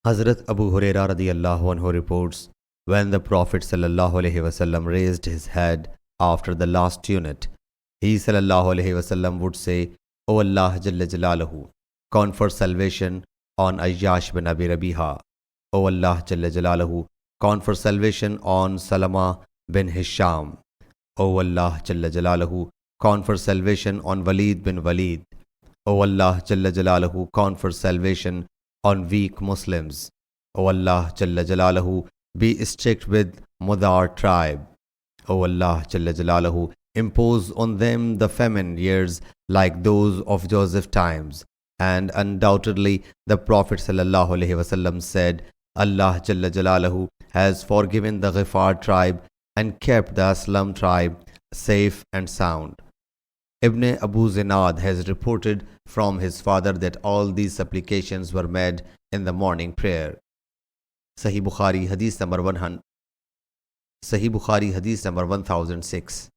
Hazrat Abu Huraira radiyallahu anhu reports, when the Prophet sallallahu alaihi wasallam raised his head after the last unit, he sallallahu alaihi wasallam would say, O Allah Jalla Jalaluhu, confer salvation on Ayyash bin Abi Rabiha. O Allah Jalla Jalaluhu, confer salvation on Salama bin Hisham. O Allah Jalla Jalaluhu, confer salvation on Walid bin Walid. O Allah Jalla Jalaluhu, confer salvation on weak Muslims. O Allah Jalla Jalaluhu, be strict with Mudar tribe. O Allah Jalla Jalaluhu, impose on them the famine years like those of Joseph times. And undoubtedly the Prophet sallallahu alaihi wasallam said, Allah Jalla Jalaluhu has forgiven the Ghifar tribe and kept the Aslam tribe safe and sound. Ibn Abu Zinad has reported from his father that all these supplications were made in the morning prayer. Sahih Bukhari Hadith number 1006.